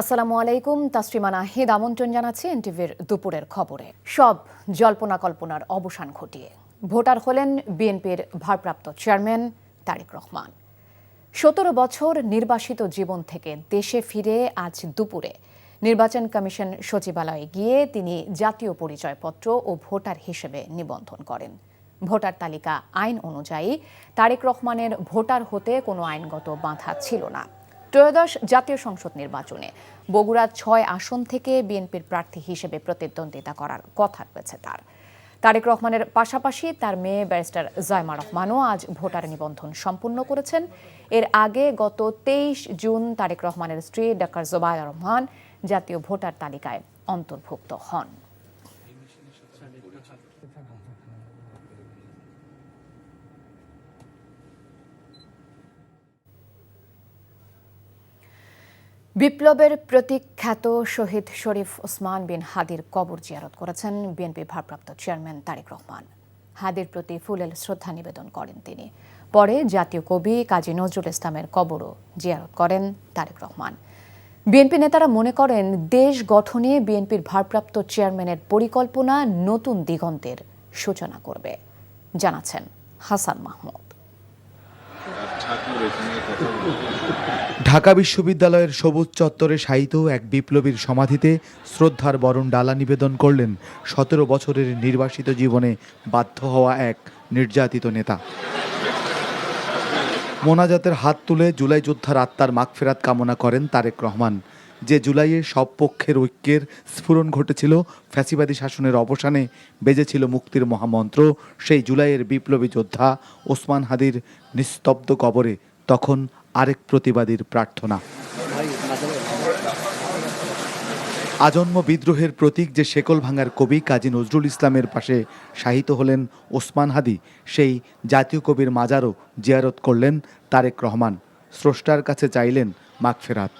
আসসালামু আলাইকুম, তাসরিমা নাহিদ আমন্ত্রণ জানাচ্ছি এনটিভির দুপুরের খবরে। সব জল্পনা কল্পনার অবসান ঘটিয়ে ভোটার হলেন বিএনপির ভারপ্রাপ্ত চেয়ারম্যান তারেক রহমান। ১৭ বছর নির্বাসিত জীবন থেকে দেশে ফিরে আজ দুপুরে নির্বাচন কমিশন সচিবালয়ে গিয়ে তিনি জাতীয় পরিচয়পত্র ও ভোটার হিসেবে নিবন্ধন করেন। ভোটার তালিকা আইন অনুযায়ী তারেক রহমানের ভোটার হতে কোনো আইনগত বাধা ছিল না। ত্রয়োদশ জাতীয় সংসদ নির্বাচনে বগুড়ার ৬ আসন থেকে বিএনপির প্রার্থী হিসেবে প্রতিদ্বন্দ্বিতা করার কথা রয়েছে তার। তারেক রহমানের পাশাপাশি তার মেয়ে ব্যারিস্টার জাইমা রহমানও আজ ভোটার নিবন্ধন সম্পূর্ণ করেছেন। এর আগে গত ২৩ জুন তারেক রহমানের স্ত্রী ডাক্তার জোবায়দা রহমান জাতীয় ভোটার তালিকায় অন্তর্ভুক্ত হন। বিপ্লবের প্রতীক খ্যাত শহীদ শরীফ ওসমান বিন হাদির কবর জিয়ারত করেছেন বিএনপি ভারপ্রাপ্ত চেয়ারম্যান তারেক রহমান। হাদির প্রতি ফুলেল শ্রদ্ধা নিবেদন করেন তিনি। পরে জাতীয় কবি কাজী নজরুল ইসলামের কবরও জিয়ারত করেন তারেক রহমান। বিএনপি নেতারা মনে করেন দেশ গঠনে বিএনপির ভারপ্রাপ্ত চেয়ারম্যানের পরিকল্পনা নতুন দিগন্তের সূচনা করবে, জানাচ্ছেন হাসান মাহমুদ। ঢাকা বিশ্ববিদ্যালয়ের সবুজ চত্বরে শায়িত এক বিপ্লবীর সমাধিতে শ্রদ্ধার বরণ ডালা নিবেদন করলেন ১৭ বছরের নির্বাসিত জীবনে বাধ্য হওয়া এক নির্যাতিত নেতা। মোনাজাতের হাত তুলে জুলাই যোদ্ধার আত্মার মাগফিরাত কামনা করেন তারেক রহমান। যে জুলাইয়ে সব পক্ষের ঐক্যের স্ফুরণ ঘটেছিল, ফ্যাসিবাদী শাসনের অবসানে বেজেছিল মুক্তির মহামন্ত্র, সেই জুলাইয়ের বিপ্লবী যোদ্ধা ওসমান হাদির নিস্তব্ধ কবরে তখন আরেক প্রতিবাদীর প্রার্থনা। আজন্ম বিদ্রোহের প্রতীক যে শেকল ভাঙার কবি কাজী নজরুল ইসলামের পাশে শায়িত হলেন ওসমান হাদি, সেই জাতীয় কবির মাজারও জিয়ারত করলেন তারেক রহমান। স্রষ্টার কাছে চাইলেন মাগফিরাত।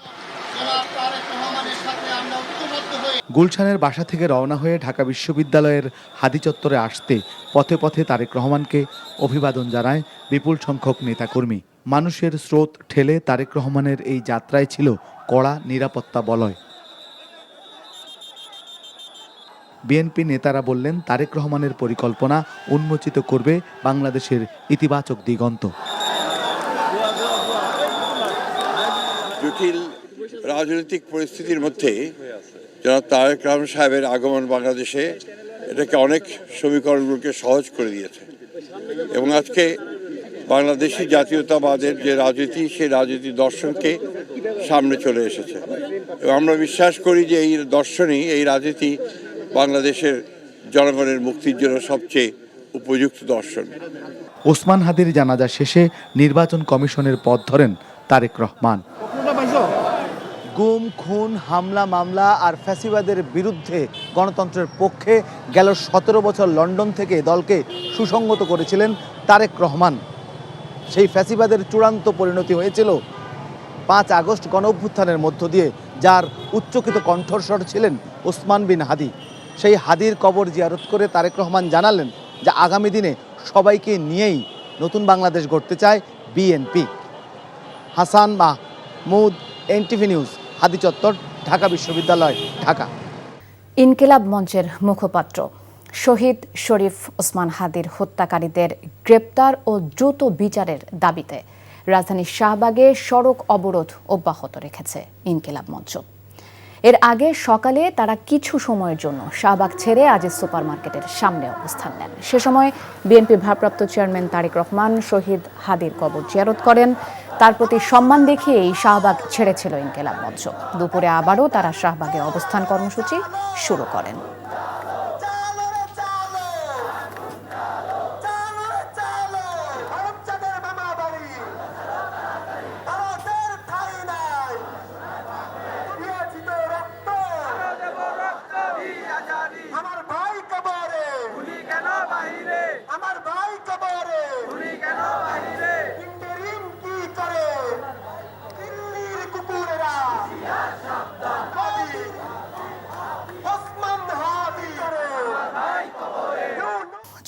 গুলশানের বাসা থেকে রওনা হয়ে ঢাকা বিশ্ববিদ্যালয়ের হাদি চত্বরে আসতে পথে পথে তারেক রহমানকে অভিবাদন জানায় বিপুল সংখ্যক নেতাকর্মী। মানুষের স্রোত ঠেলে তারেক রহমানের এই যাত্রায় ছিল কড়া নিরাপত্তা বলয়। বিএনপি নেতারা বললেন তারেক রহমানের পরিকল্পনা উন্মোচিত করবে বাংলাদেশের ইতিবাচক দিগন্ত। জটিল রাজনৈতিক পরিস্থিতির মধ্যে জনাব তারেক রহমান সাহেবের আগমন বাংলাদেশে এটাকে অনেক সমীকরণগুলোকে সহজ করে দিয়েছে এবং আজকে বাংলাদেশি জাতীয়তাবাদের যে রাজনীতি, সেই রাজনীতি দর্শনকে সামনে চলে এসেছে এবং আমরা বিশ্বাস করি যে এই দর্শনই, এই রাজনীতি বাংলাদেশের জনগণের মুক্তির জন্য সবচেয়ে উপযুক্ত দর্শন। ওসমান হাদির জানাজা শেষে নির্বাচন কমিশনের পথ ধরেন তারেক রহমান। গুম, খুন, হামলা, মামলা আর ফ্যাসিবাদের বিরুদ্ধে গণতন্ত্রের পক্ষে গেল ১৭ বছর লন্ডন থেকে দলকে সুসংগত করেছিলেন তারেক রহমান। সেই ফ্যাসিবাদের চূড়ান্ত পরিণতি হয়েছিল ৫ আগস্ট গণঅভ্যুত্থানের মধ্য দিয়ে, যার উচ্চকিত কণ্ঠস্বর ছিলেন ওসমান বিন হাদি। সেই হাদির কবর জিয়ারত করে তারেক রহমান জানালেন যে আগামী দিনে সবাইকে নিয়েই নতুন বাংলাদেশ গড়তে চায় বিএনপি। হাসান মাহমুদ, এনটিভি নিউজ, হাদি চত্বর, ঢাকা বিশ্ববিদ্যালয়, ঢাকা। ইনকিলাব মঞ্চের মুখপাত্র শহীদ শরীফ ওসমান হাদির হত্যাকারীদের গ্রেপ্তার ও দ্রুত বিচারের দাবিতে রাজধানীর শাহবাগে সড়ক অবরোধ অব্যাহত রেখেছে ইনকিলাব মঞ্চ। এর আগে সকালে তারা কিছু সময়ের জন্য শাহবাগ ছেড়ে আজিজ সুপার মার্কেটের সামনে অবস্থান নেন। সে সময় বিএনপি ভারপ্রাপ্ত চেয়ারম্যান তারেক রহমান শহীদ হাদির কবর জিয়ারত করেন। তার প্রতি সম্মান দেখিয়েই শাহবাগ ছেড়েছিল ইনকিলাব মঞ্চ। দুপুরে আবারও তারা শাহবাগে অবস্থান কর্মসূচি শুরু করেন।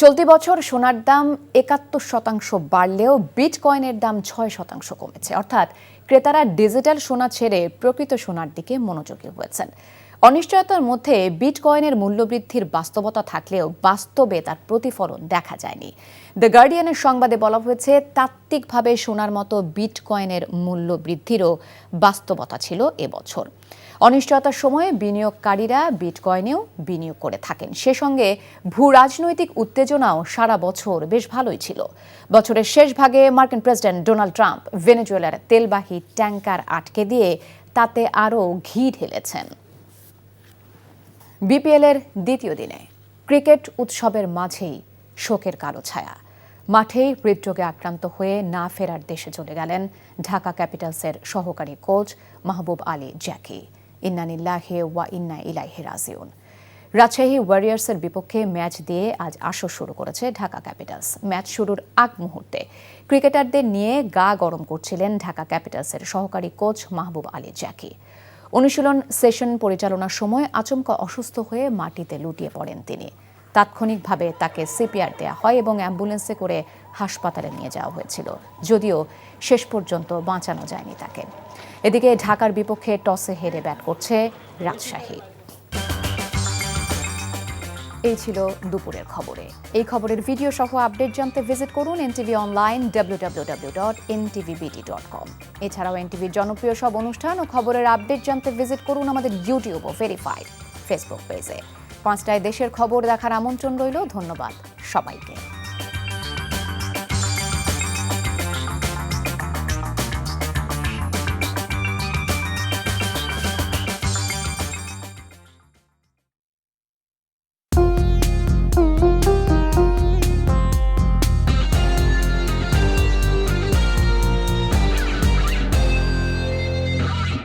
চলতি বছর সোনার দাম ৭১% বাড়লেও বিটকয়েনের দাম ৬% কমেছে, অর্থাৎ ক্রেতারা ডিজিটাল সোনা ছেড়ে প্রকৃত সোনার দিকে মনোযোগী হয়েছেন। অনিশ্চয়তার মধ্যে বিটকয়েনের মূল্যবৃদ্ধির বাস্তবতা থাকলেও বাস্তবে তার প্রতিফলন দেখা যায়নি। দ্য গার্ডিয়ানের সংবাদে বলা হয়েছে, তাত্ত্বিকভাবে সোনার মতো বিটকয়েনের মূল্য বৃদ্ধিরও বাস্তবতা ছিল এবছর। অনিশ্চয়তার সময়ে বিনিয়োগকারীরা বিটকয়েনেও বিনিয়োগ করে থাকেন। সে সঙ্গে ভূ রাজনৈতিক উত্তেজনাও সারা বছর বেশ ভালোই ছিল। বছরের শেষ ভাগে মার্কিন প্রেসিডেন্ট ডোনাল্ড ট্রাম্প ভেনেজুয়েলার তেলবাহী ট্যাঙ্কার আটকে দিয়ে তাতে আরও ঘি ঢেলেছেন। বিপিএলের দ্বিতীয় দিনে ক্রিকেট উৎসবের মাঝেই শোকের কালো ছায়া। মাঠেই হৃদরোগে আক্রান্ত হয়ে না ফেরার দেশে চলে গেলেন ঢাকা ক্যাপিটালসের সহকারী কোচ মাহবুব আলী জ্যাকি। ইন্না লিল্লাহি ওয়া ইন্না ইলাইহি রাজিউন। রাজশাহী ওয়ারিয়র্সের বিপক্ষে ম্যাচ দিয়ে আজ আসর শুরু করেছে ঢাকা ক্যাপিটালস। ম্যাচ শুরুর আগ মুহূর্তে ক্রিকেটারদের নিয়ে গা গরম করছিলেন ঢাকা ক্যাপিটালসের সহকারী কোচ মাহবুব আলী জ্যাকি। অনুশীলন সেশন পরিচালনার সময় আচমকা অসুস্থ হয়ে মাটিতে লুটিয়ে পড়েন তিনি। তাৎক্ষণিকভাবে তাকে সিপিআর দেওয়া হয় এবং অ্যাম্বুলেন্সে করে হাসপাতালে নিয়ে যাওয়া হয়েছিল, যদিও শেষ পর্যন্ত বাঁচানো যায়নি তাকে। এদিকে ঢাকার বিপক্ষে টসে হেরে ব্যাট করছে রাজশাহী। এই ছিল দুপুরের খবরে। এই খবরের ভিডিও সহ আপডেট জানতে ভিজিট করুন এনটিভি অনলাইন www.ntvbt.com। এছাড়াও এনটিভির জনপ্রিয় সব অনুষ্ঠান ও খবরের আপডেট জানতে ভিজিট করুন আমাদের ইউটিউব ও ভেরিফাইড ফেসবুক পেজে। 5টায় দেশের খবর দেখার আমন্ত্রণ রইল। ধন্যবাদ সবাইকে।